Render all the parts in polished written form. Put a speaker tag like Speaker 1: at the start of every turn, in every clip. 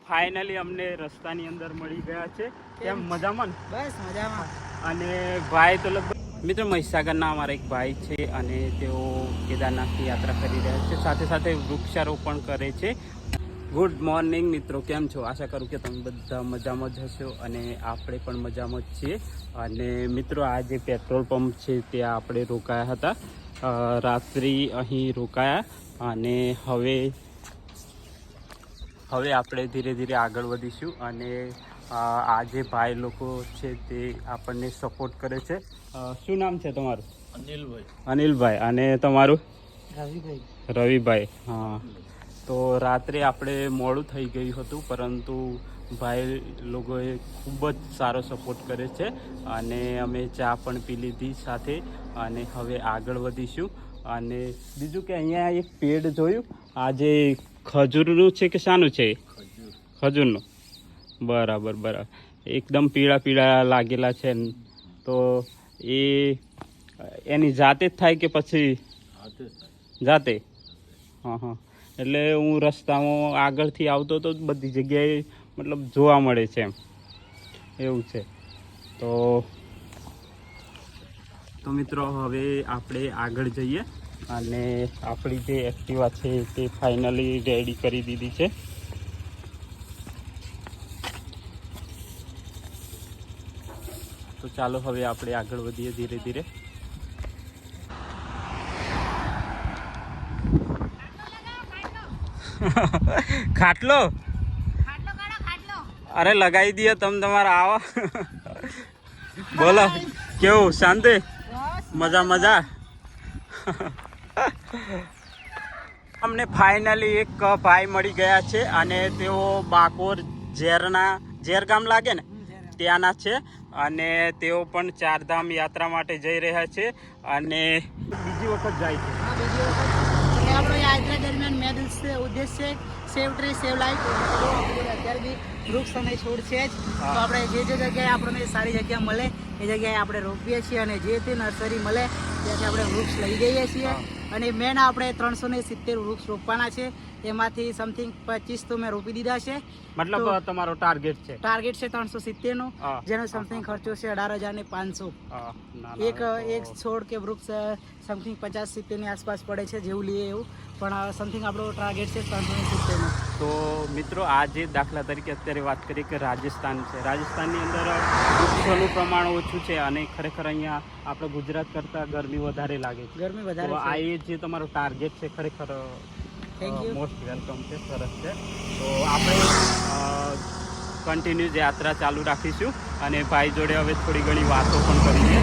Speaker 1: Finally અમને રસ્તાની અંદર મળી ગયા છે. કેમ મજામાં?
Speaker 2: બસ મજામાં.
Speaker 1: અને ભાઈ તો લગભગ મિત્રો મહીસાગરના અમારા એક ભાઈ છે અને તેઓ કેદારનાથની યાત્રા કરી રહ્યા છે, સાથે સાથે વૃક્ષારોપણ કરે છે. ગુડ મોર્નિંગ મિત્રો, કેમ છો? આશા કરું કે તમે બધા મજામાં જ હશો અને આપણે પણ મજામાં જ છીએ. અને મિત્રો આ જે પેટ્રોલ પંપ છે ત્યાં આપણે રોકાયા હતા, રાત્રિ અહીં રોકાયા અને હવે આપણે ધીરે ધીરે આગળ વધીશું. અને આ જે ભાઈ લોકો છે તે આપણને સપોર્ટ કરે છે. શું નામ છે તમારું? અનિલભાઈ. અને તમારું? રવિભાઈ. હા, તો રાત્રે આપણે મોડું થઈ ગયું હતું, પરંતુ ભાઈ લોકોએ ખૂબ જ સારો સપોર્ટ કરે છે અને અમે ચા પણ પી લીધી સાથે અને હવે આગળ વધીશું. અને બીજું કે અહીંયા એક પેડ જોયું, આ જે ખજૂરનું છે કે શાનું છે? ખજૂરનું. બરાબર. એકદમ પીળા પીળા લાગેલા છે. તો એની જાતે જ થાય કે પછી? જાતે. હા. એટલે હું રસ્તામાં આગળથી આવતો તો બધી જગ્યાએ મતલબ જોવા મળે છે એમ, એવું છે. તો મિત્રો હવે આપણે આગળ જઈએ અને આપણી જે એક્ટિવા છે તે ફાઇનલી રેડી કરી દીધી છે. તો ચાલો હવે આપણે આગળ વધીએ ધીરે ધીરે. ખાટલો અરે લગાવી દઈએ તમે તમારા આવો. બોલો, કેવું? શાંતિ? મજા. અમને ફાઇનલી એક ભાઈ મળી ગયા છે અને તેઓ બાકોર ઝેર ગામ લાગે ને ત્યાંના છે અને તેઓ પણ ચારધામ યાત્રા માટે જઈ રહ્યા છે અને બીજી વખત જાય છે.
Speaker 2: આપણો યાત્રા દરમિયાન મેન ઉદ્દેશ છે સેવ ટ્રી સેવ લાઈફ. અત્યારે બી વૃક્ષ અને છોડ છે જ, તો આપણે જે જગ્યાએ આપણને સારી જગ્યા મળે એ જગ્યાએ આપણે રોપીએ છીએ અને જે તે નર્સરી મળે ત્યાંથી આપણે વૃક્ષ લઈ જઈએ છીએ. અને મેન આપણે 370 વૃક્ષ રોપવાના છે, એમાંથી સમથિંગ 25 તો મેં રોપી દીધા છે.
Speaker 1: મતલબ તમારો ટાર્ગેટ છે
Speaker 2: 370 નો, જેનો સમથિંગ ખર્ચો છે 18,500. એક છોડ કે વૃક્ષ સમથિંગ 50-70 ની આસપાસ પડે છે, જેવું લઈએ એવું, પણ સમથિંગ આપણો ટાર્ગેટ છે 370 નો.
Speaker 1: તો મિત્રો આ જે દાખલા તરીકે અત્યારે વાત કરીએ કે રાજસ્થાન છે, રાજસ્થાનની અંદર વૃક્ષોનું પ્રમાણ ઓછું છે અને ખરેખર અહીંયા આપણે ગુજરાત કરતાં ગરમી વધારે લાગે છે. તો આ એ જે તમારો ટાર્ગેટ છે ખરેખર મોસ્ટ વેલકમ છે, સરસ છે. તો આપણે કન્ટિન્યુ યાત્રા ચાલુ રાખીશું અને ભાઈ જોડે હવે થોડી ઘણી વાતો પણ કરીએ.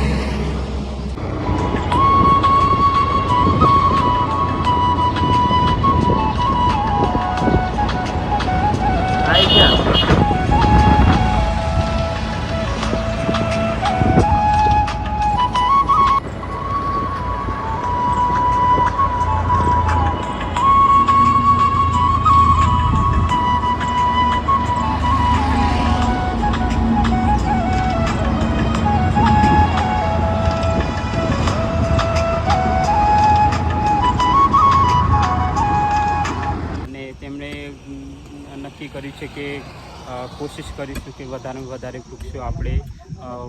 Speaker 1: નક્કી કર્યું છે કે કોશિશ કરીશું કે વધારેમાં વધારે વૃક્ષો આપણે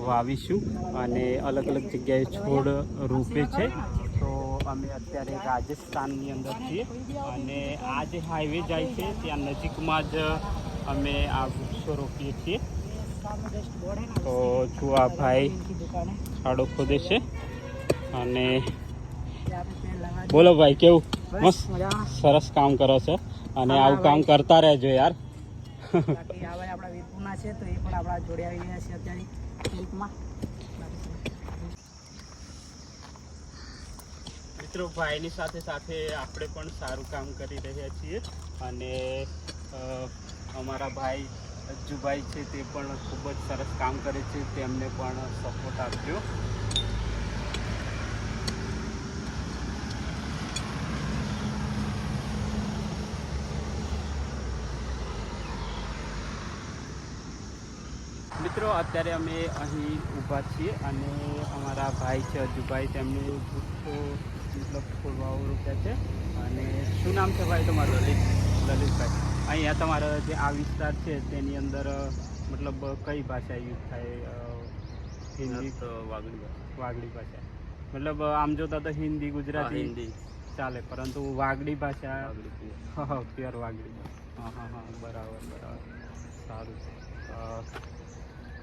Speaker 1: વાવીશું અને અલગ અલગ જગ્યાએ છોડ રોપે છે. તો અમે અત્યારે રાજસ્થાનની અંદર છીએ અને આ જે હાઈવે જાય છે ત્યાં નજીકમાં જ અમે આ વૃક્ષો રોપીએ છીએ. તો જો આ ભાઈ ખાડો ખોદે છે અને બોલો ભાઈ, કેવું? મસ્ત સરસ કામ કરો છો અને આવું કામ કરતા રહેજો યાર.
Speaker 2: આપણા વીરપુરના છે તો એ પણ આપણા જોડે આવી રહ્યા છે અત્યારે હેલ્પમાં.
Speaker 1: મિત્રો ભાઈની સાથે સાથે આપણે પણ સારું કામ કરી રહ્યા છીએ અને અમારા ભાઈ અજ્જુભાઈ છે તે પણ ખૂબ જ સરસ કામ કરે છે, તેમને પણ સપોર્ટ આપજો. મિત્રો અત્યારે અમે અહીં ઊભા છીએ અને અમારા ભાઈ છે અજ્જુભાઈ, તેમને વૃક્ષો મતલબ છોડવાઓ રોપ્યા છે. અને શું નામ છે ભાઈ તમારું? લલિતભાઈ. અહીંયા તમારો જે આ વિસ્તાર છે તેની અંદર મતલબ કઈ ભાષા યુઝ થાય? હિન્દી તો વાગડી ભાષા. મતલબ આમ જોતા તો હિન્દી ગુજરાતી હિન્દી ચાલે, પરંતુ વાગડી ભાષા પ્યોર વાગડી. હા બરાબર. સારું.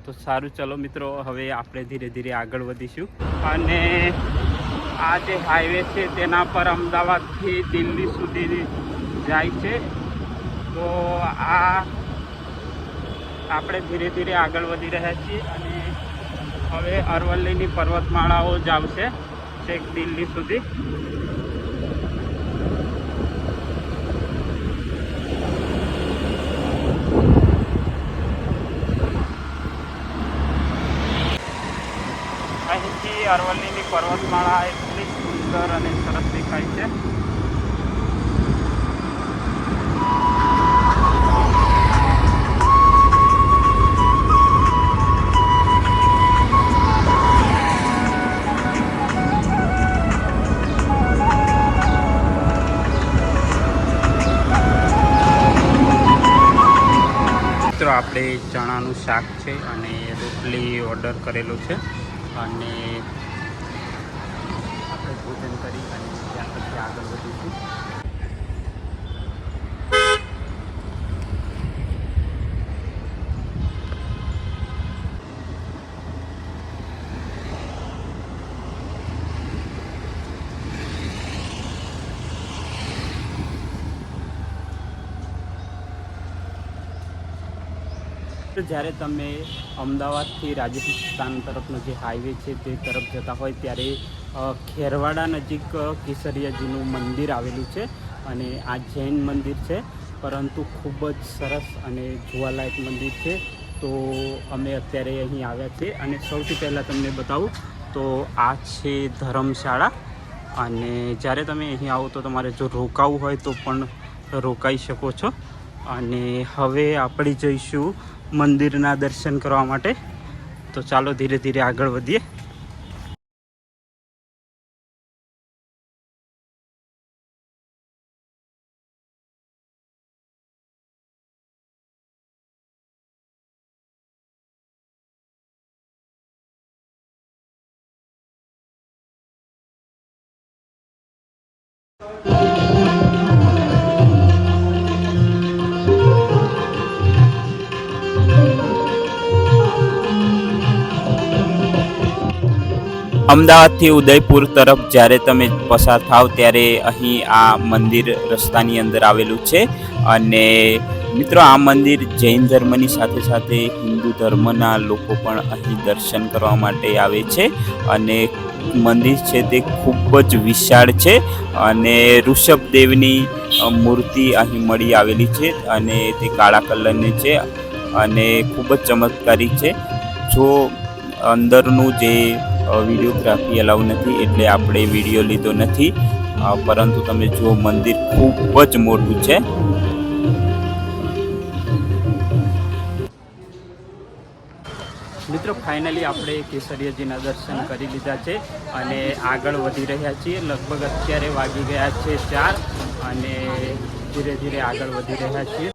Speaker 1: તો સારું, ચલો મિત્રો, હવે આપણે ધીરે ધીરે આગળ વધીશું. અને આ જે હાઈવે છે તેના પર અમદાવાદથી દિલ્હી સુધી જાય છે. તો આ આપણે ધીરે ધીરે આગળ વધી રહ્યા છીએ અને હવે અરવલ્લીની પર્વતમાળાઓ જ આવશે છેક દિલ્હી સુધી. અહીંથી અરવલ્લીની પર્વતમાળા એટલી સુંદર અને સરસ દેખાય છે. આપણે ચણાનું શાક છે અને રોટલી ઓર્ડર કરેલો છે અને આપણે ભોજન કરી અને ત્યાર પછી આગળ વધીશું. જ્યારે તમે અમદાવાદથી રાજસ્થાન તરફનો જે હાઈવે છે તે તરફ જતા હોય ત્યારે ખેરવાડા નજીક કેસરિયાજીનું મંદિર આવેલું છે અને આ જૈન મંદિર છે, પરંતુ ખૂબ જ સરસ અને જોવાલાયક મંદિર છે. તો અમે અત્યારે અહીં આવ્યા છીએ અને સૌથી પહેલાં તમને બતાવું તો આ છે ધર્મશાળા. અને જ્યારે તમે અહીં આવો તો તમારે જો રોકાવું હોય તો પણ રોકાઈ શકો છો. અને હવે આપણે જઈશું મંદિરના દર્શન કરવા માટે. તો ચાલો ધીરે ધીરે આગળ વધીએ. અમદાવાદથી ઉદયપુર તરફ જ્યારે તમે પસાર થાવ ત્યારે અહીં આ મંદિર રસ્તાની અંદર આવેલું છે. અને મિત્રો, આ મંદિર જૈન ધર્મની સાથે સાથે હિન્દુ ધર્મના લોકો પણ અહીં દર્શન કરવા માટે આવે છે. અને મંદિર છે તે ખૂબ જ વિશાળ છે અને ઋષભદેવની મૂર્તિ અહીં મળી આવેલી છે અને તે કાળા કલરની છે અને ખૂબ જ ચમત્કારિક છે. જો અંદરનું જે વિડીયોગ્રાફી અલાઉ નથી એટલે આપણે વિડીયો લીધો નથી, પરંતુ તમે જુઓ મંદિર ખૂબ જ મોટું છે. મિત્રો, ફાઇનલી આપણે કેસરિયાજીના દર્શન કરી લીધા છે અને આગળ વધી રહ્યા છીએ. લગભગ અત્યારે વાગી ગયા છે 4 અને ધીરે ધીરે આગળ વધી રહ્યા છીએ.